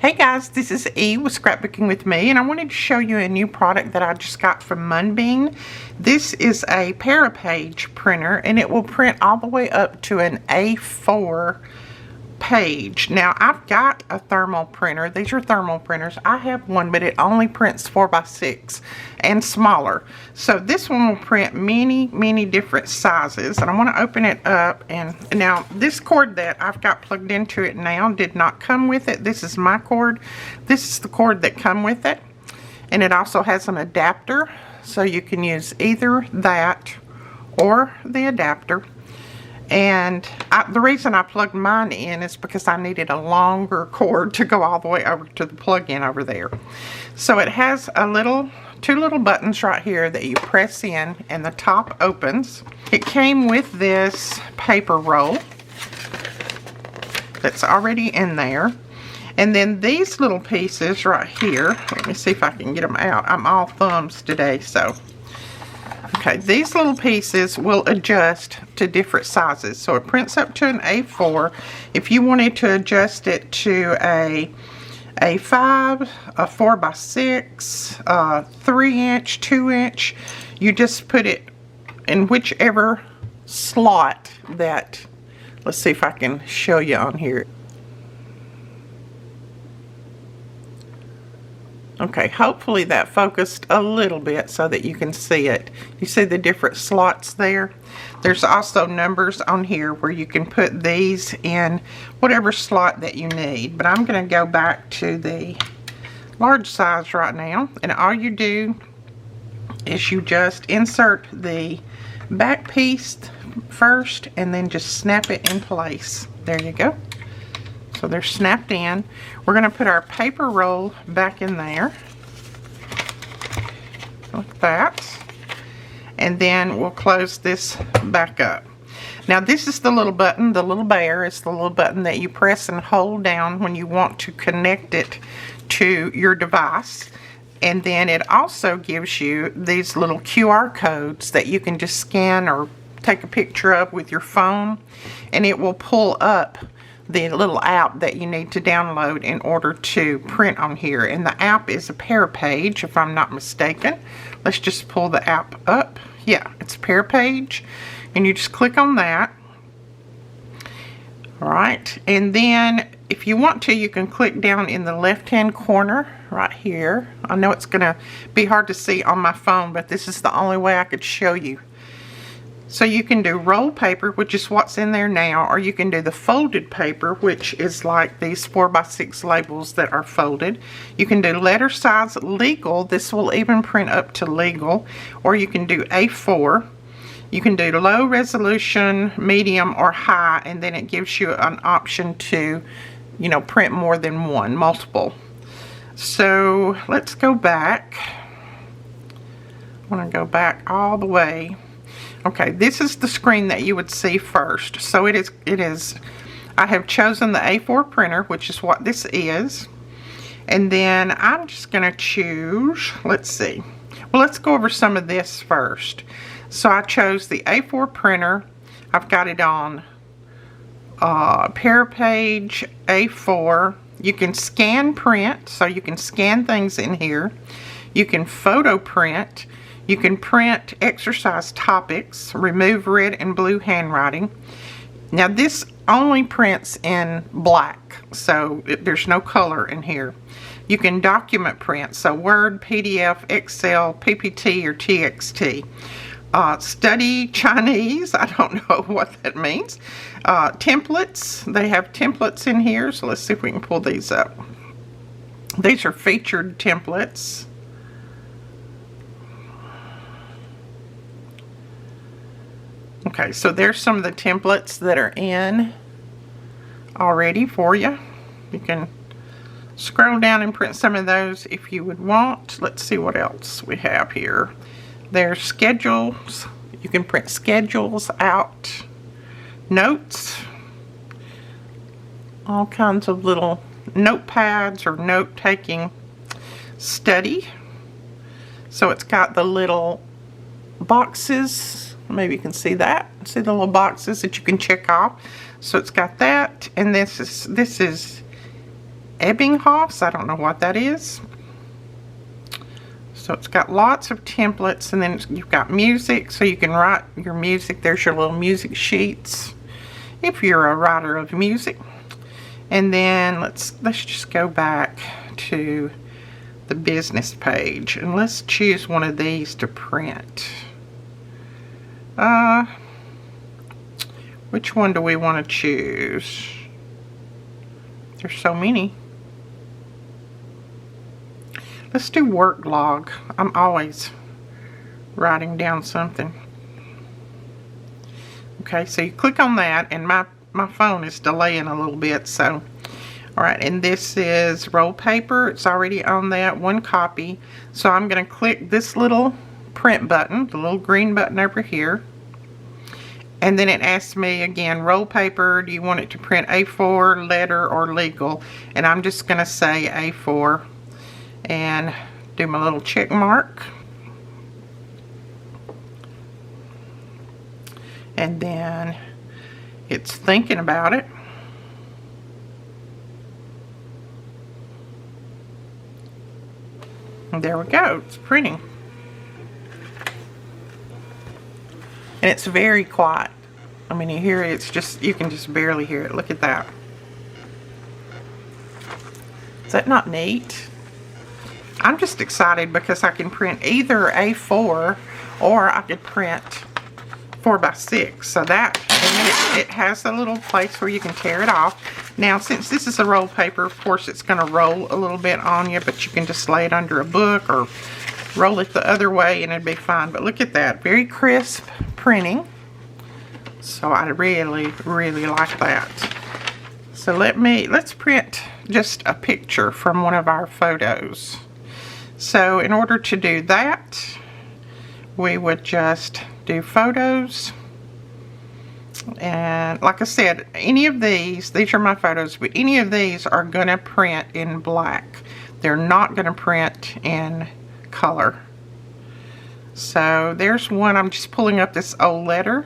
Hey guys, this is E with Scrapbooking with Me, and I wanted to show you a new product that I just got from Munbyn. This is a Parapage printer, and it will print all the way up to an A4 page. Now, I've got a thermal printer. These are thermal printers. I have one, but it only prints 4x6 and smaller. So this one will print many different sizes, and I want to open it up. And now this cord that I've got plugged into it now did not come with it. This is my cord. This is the cord that come with it, and it also has an adapter, so you can use either that or the adapter. And the reason I plugged mine in is because I needed a longer cord to go all the way over to the plug-in over there. So it has two little buttons right here that you press in, and the top opens. It came with this paper roll that's already in there. And then these little pieces right here, let me see if I can get them out. I'm all thumbs today, so. Okay, these little pieces will adjust to different sizes. So it prints up to an A4. If you wanted to adjust it to a A5, a 4x6, 3-inch, 2-inch, you just put it in whichever slot that, let's see if I can show you on here. Okay, hopefully that focused a little bit so that you can see it. You see the different slots there? There's also numbers on here where you can put these in whatever slot that you need. But I'm going to go back to the large size right now. And all you do is you just insert the back piece first and then just snap it in place. There you go. So they're snapped in. We're going to put our paper roll back in there, like that, and then we'll close this back up. Now this is the little button, the little bear is the little button that you press and hold down when you want to connect it to your device. And then it also gives you these little QR codes that you can just scan or take a picture of with your phone, and it will pull up the little app that you need to download in order to print on here. And the app is a Parapage, if I'm not mistaken. Let's just pull the app up. Yeah, it's Parapage, and you just click on that. Alright, and then if you want to, you can click down in the left hand corner right here. I know it's gonna be hard to see on my phone, but this is the only way I could show you. So you can do roll paper, which is what's in there now, or you can do the folded paper, which is like these 4x6 labels that are folded. You can do letter size legal. This will even print up to legal. Or you can do A4. You can do low resolution, medium, or high, and then it gives you an option to, you know, print more than one, multiple. So let's go back. I want to go back all the way. Okay, this is the screen that you would see first. So it is, I have chosen the A4 printer, which is what this is. And then I'm just going to choose, let's see. Well, let's go over some of this first. So I chose the A4 printer. I've got it on Parapage A4. You can scan print, so you can scan things in here. You can photo print. You can print exercise topics, remove red and blue handwriting. Now this only prints in black, so there's no color in here. You can document print, so Word, PDF, Excel, PPT, or TXT. Study Chinese, I don't know what that means. Templates, they have templates in here, so let's see if we can pull these up. These are featured templates. Okay, so there's some of the templates that are in already for you. You can scroll down and print some of those if you would want. Let's see what else we have here. There's schedules. You can print schedules out. Notes. All kinds of little notepads or note-taking. Study. So it's got the little boxes. Maybe you can see that. See the little boxes that you can check off. So it's got that, and this is Ebbinghaus. I don't know what that is. So it's got lots of templates, and then you've got music, so you can write your music. There's your little music sheets if you're a writer of music. And then let's just go back to the business page, and let's choose one of these to print. Which one do we want to choose? There's so many. Let's do work log. I'm always writing down something. Okay, so you click on that, and my phone is delaying a little bit, so. Alright, and this is roll paper. It's already on that, one copy. So I'm going to click this little print button, the little green button over here. And then it asks me again, roll paper, do you want it to print A4, letter, or legal? And I'm just going to say A4. And do my little check mark, and then it's thinking about it. And there we go, it's printing, and it's very quiet. I mean, you hear it, it's just, you can just barely hear it. Look at that. Is that not neat? I'm just excited because I can print either A4 or I could print 4x6. So that, and then it has a little place where you can tear it off. Now, since this is a roll paper, of course it's going to roll a little bit on you, but you can just lay it under a book or roll it the other way and it'd be fine. But look at that, very crisp printing. So I really, really like that. So let's print just a picture from one of our photos. So in order to do that, we would just do photos. And like I said, any of these are my photos, but any of these are going to print in black. They're not going to print in color. So there's one. I'm just pulling up this old letter.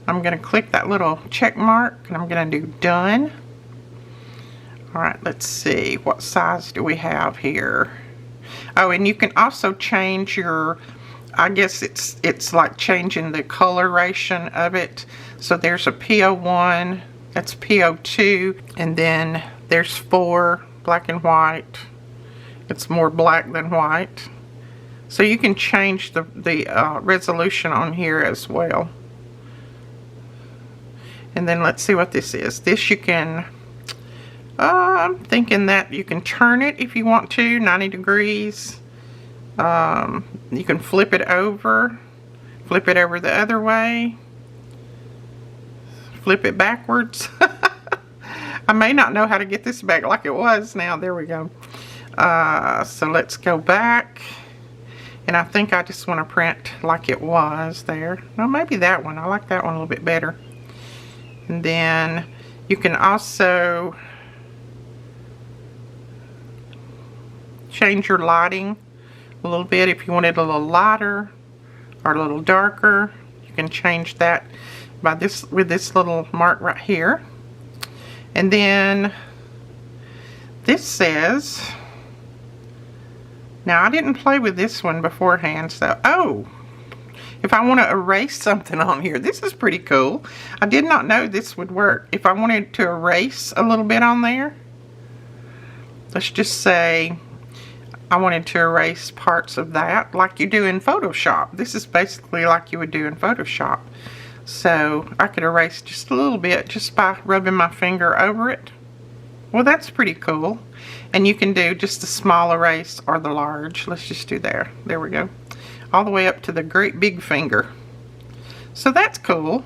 I'm going to click that little check mark and I'm going to do done. Alright, let's see. What size do we have here? Oh, and you can also change your, I guess it's like changing the coloration of it. So there's a PO1, that's PO2, and then there's 4, black and white. It's more black than white. So you can change the resolution on here as well. And then let's see what this is. This you can, I'm thinking that you can turn it if you want to, 90 degrees. You can flip it over the other way, flip it backwards. I may not know how to get this back like it was now. There we go. So let's go back. And I think I just want to print like it was there. No, maybe that one. I like that one a little bit better. And then you can also change your lighting a little bit. If you want it a little lighter or a little darker, you can change that by this, with this little mark right here. And then this says, now I didn't play with this one beforehand, so, oh, if I want to erase something on here, this is pretty cool. I did not know this would work. If I wanted to erase a little bit on there, let's just say I wanted to erase parts of that like you do in Photoshop. This is basically like you would do in Photoshop. So I could erase just a little bit just by rubbing my finger over it. Well, that's pretty cool. And you can do just the small erase or the large. Let's just do there. There we go. All the way up to the great big finger. So that's cool.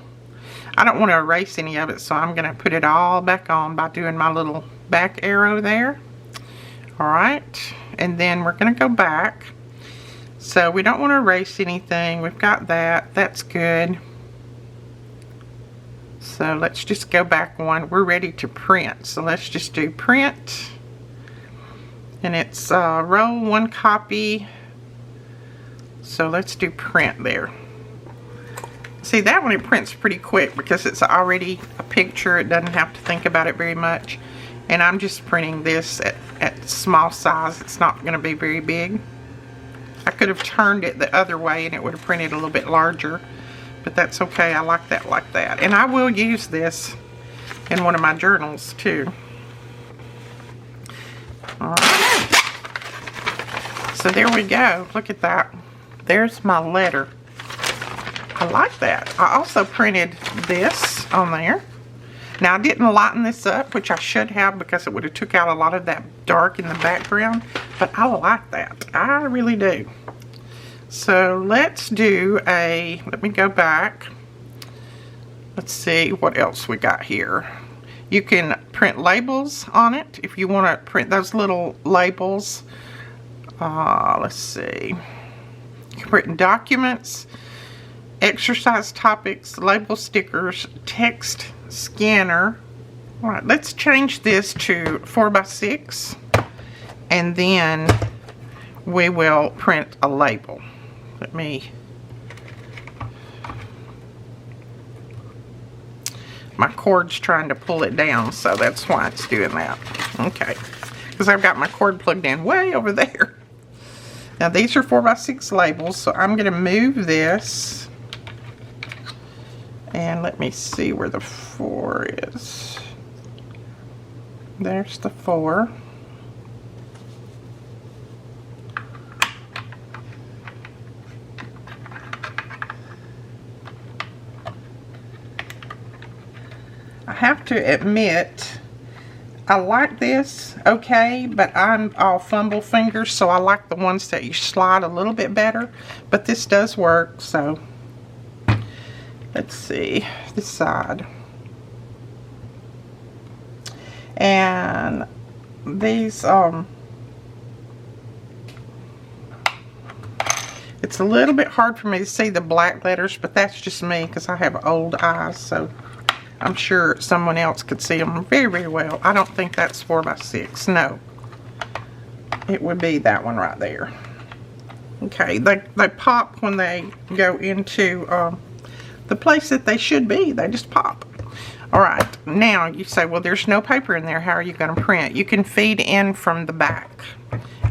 I don't want to erase any of it, so I'm going to put it all back on by doing my little back arrow there. Alright, and then we're going to go back. So we don't want to erase anything. We've got that. That's good. So let's just go back one. We're ready to print. So let's just do print. And it's roll one copy. So let's do print there. See, that one it prints pretty quick because it's already a picture. It doesn't have to think about it very much. And I'm just printing this at small size. It's not going to be very big. I could have turned it the other way and it would have printed a little bit larger, but that's okay. I like that like that. And I will use this in one of my journals too. All right. So there we go. Look at that. There's my letter. I like that. I also printed this on there. Now, I didn't lighten this up, which I should have because it would have took out a lot of that dark in the background. But I like that. I really do. So, let's do a... Let me go back. Let's see what else we got here. You can print labels on it if you want to print those little labels. Let's see. You can print documents, exercise topics, label stickers, text scanner. All right, let's change this to 4x6 and then we will print a label. Let me, my cord's trying to pull it down, so that's why it's doing that. Okay, because I've got my cord plugged in way over there. Now these are 4x6 labels, so I'm going to move this. And let me see where the 4 is. There's the 4. I have to admit, I like this okay, but I'm all fumble fingers, so I like the ones that you slide a little bit better. But this does work, so... Let's see, this side. And these, it's a little bit hard for me to see the black letters, but that's just me because I have old eyes, so I'm sure someone else could see them very, very well. I don't think that's 4x6, no. It would be that one right there. Okay, they pop when they go into, the place that they should be. They just pop. All right, now you say, well, there's no paper in there. How are you going to print? You can feed in from the back,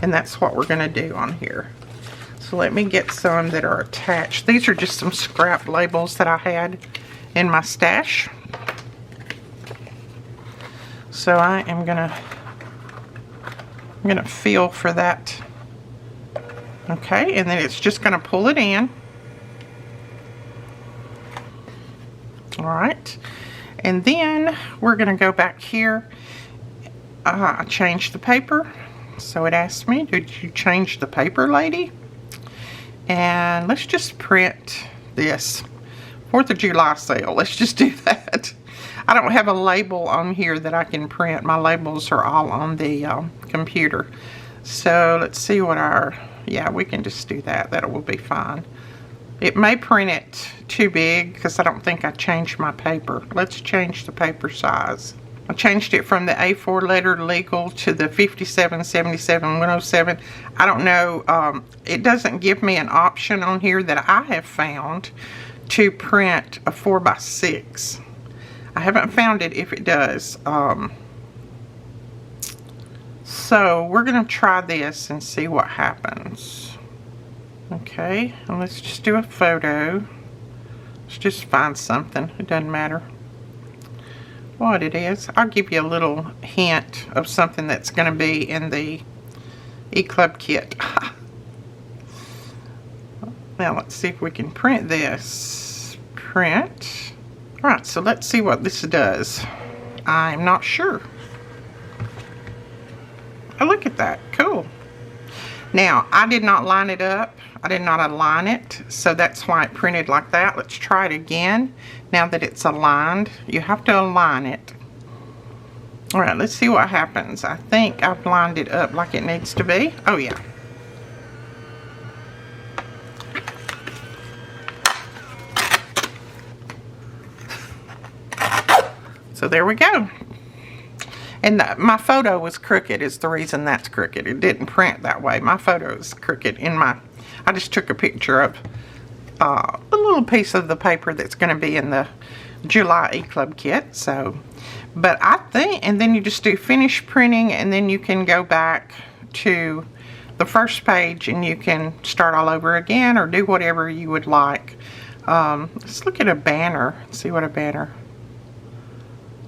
and that's what we're going to do on here. So let me get some that are attached. These are just some scrap labels that I had in my stash. So I am I'm gonna feel for that. Okay, and then it's just gonna pull it in. Alright, and then we're going to go back here. I changed the paper, so it asked me, did you change the paper, lady? And let's just print this 4th of July sale. Let's just do that. I don't have a label on here that I can print. My labels are all on the computer. So let's see what yeah, we can just do that. That will be fine. It may print it too big because I don't think I changed my paper. Let's change the paper size. I changed it from the A4 letter legal to the 57, 77, 107. I don't know. It doesn't give me an option on here that I have found to print a 4x6. I haven't found it if it does. So we're going to try this and see what happens. Okay, and let's just do a photo. Let's just find something. It doesn't matter what it is. I'll give you a little hint of something that's going to be in the E-Club kit. Now let's see if we can print this. Print. Alright, so let's see what this does. I'm not sure. Oh, look at that. Cool. Now, I did not line it up. I did not align it, so that's why it printed like that. Let's try it again. Now that it's aligned, you have to align it. All right, let's see what happens. I think I've lined it up like it needs to be. Oh, yeah. So there we go. And my photo was crooked is the reason that's crooked. It didn't print that way. My photo is crooked in my... I just took a picture of a little piece of the paper that's going to be in the July E-Club kit. So But I think, and then you just do finish printing, and then you can go back to the first page and you can start all over again or do whatever you would like. Let's look at a banner. See what a banner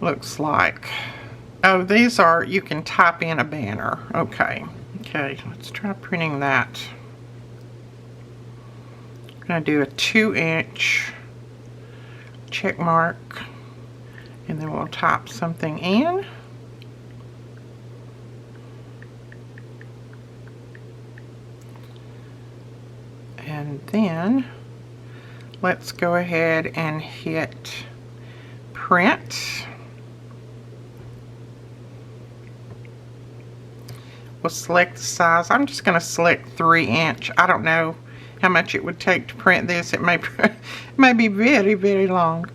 looks like. Oh, these are, you can type in a banner. Okay, let's try printing that. I'm going to do a 2-inch check mark, and then we'll type something in. And then let's go ahead and hit print. We'll select the size. I'm just going to select 3-inch. I don't know how much it would take to print this. It may be very, very long.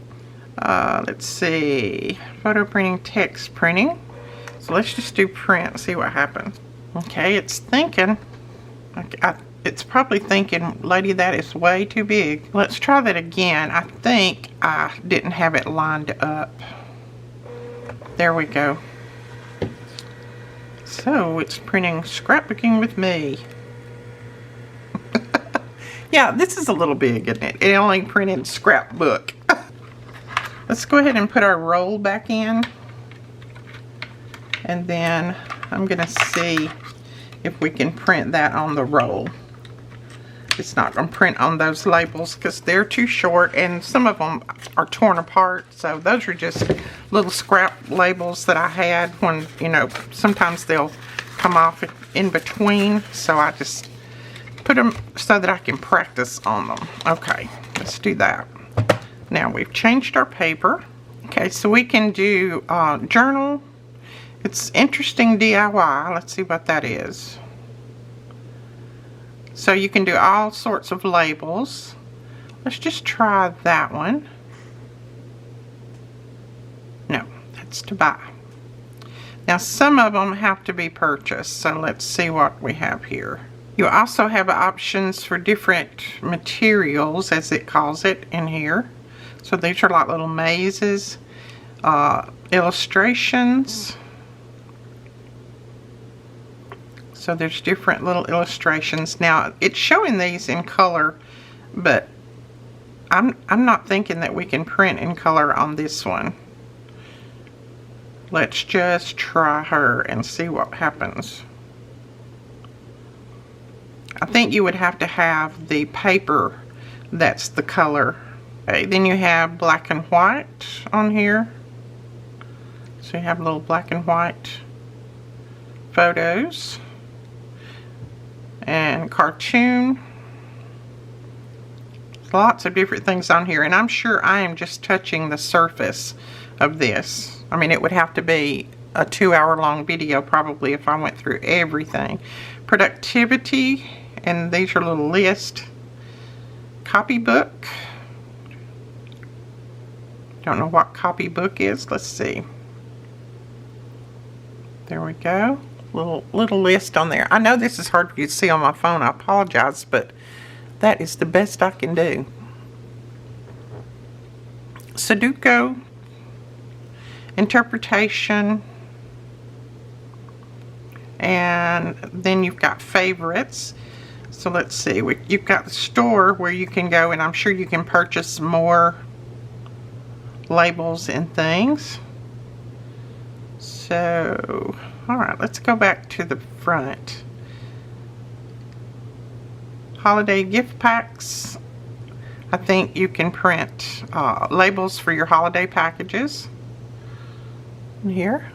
Let's see. Photo printing, text printing. So let's just do print, see what happens. Okay, it's thinking. It's probably thinking, lady, that is way too big. Let's try that again. I think I didn't have it lined up. There we go. So it's printing Scrapbooking with Me. Yeah, this is a little big, isn't it? It only printed scrapbook. Let's go ahead and put our roll back in. And then I'm going to see if we can print that on the roll. It's not going to print on those labels because they're too short, and some of them are torn apart. So those are just little scrap labels that I had when, you know, sometimes they'll come off in between. So I just put them so that I can practice on them. Okay, let's do that. Now we've changed our paper. Okay, so we can do journal. It's interesting DIY. Let's see what that is. So you can do all sorts of labels. Let's just try that one. No, that's to buy. Now some of them have to be purchased, so let's see what we have here. You also have options for different materials, as it calls it in here. So these are like little mazes, illustrations. So there's different little illustrations. Now it's showing these in color, but I'm not thinking that we can print in color on this one. Let's just try her and see what happens. I think you would have to have the paper that's the color. Okay, then you have black and white on here. So you have little black and white photos. And cartoon. Lots of different things on here, and I'm sure I am just touching the surface of this. I mean, it would have to be a 2-hour long video probably if I went through everything. Productivity, and these are little lists. Copybook. Don't know what copybook is. Let's see. There we go. Little list on there. I know this is hard for you to see on my phone. I apologize, but that is the best I can do. Sudoku, interpretation, and then you've got favorites. So let's see. You've got the store where you can go, and I'm sure you can purchase more labels and things. So, alright, let's go back to the front. Holiday gift packs. I think you can print labels for your holiday packages in here.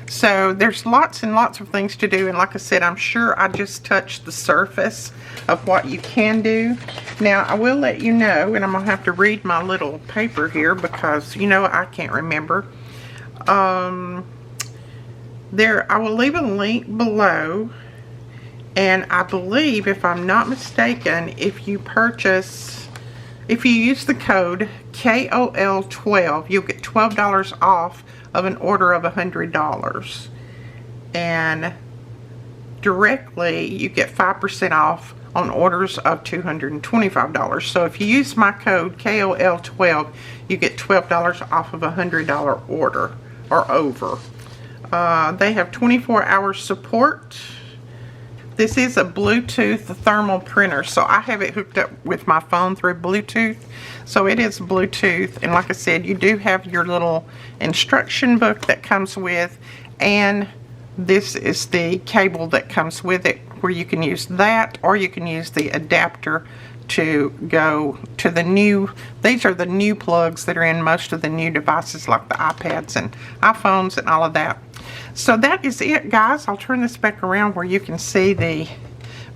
So there's lots and lots of things to do, and like I said, I'm sure I just touched the surface of what you can do. Now I will let you know, and I'm gonna have to read my little paper here because you know I can't remember. I will leave a link below, and I believe, if I'm not mistaken, if you use the code KOL12, you'll get $12 off of an order of $100, and directly you get 5% off on orders of $225. So if you use my code KOL12, you get $12 off of a $100 order or over. They have 24-hour support. This is a Bluetooth thermal printer, so I have it hooked up with my phone through Bluetooth. So it is Bluetooth, and like I said, you do have your little instruction book that comes with, and this is the cable that comes with it, where you can use that, or you can use the adapter to go to the new, these are the new plugs that are in most of the new devices like the iPads and iPhones and all of that. So that is it, guys. I'll turn this back around where you can see the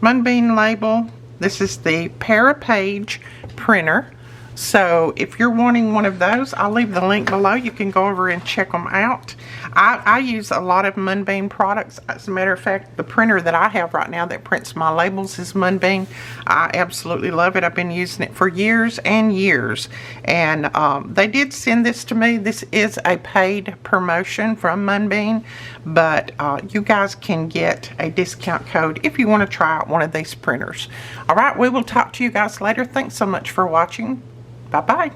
Munbyn label. This is the Parapage printer. So if you're wanting one of those, I'll leave the link below. You can go over and check them out. I use a lot of Munbyn products. As a matter of fact, the printer that I have right now that prints my labels is Munbyn. I absolutely love it. I've been using it for years and years. And they did send this to me. This is a paid promotion from Munbyn, but you guys can get a discount code if you want to try out one of these printers. All right, we will talk to you guys later. Thanks so much for watching. Bye-bye.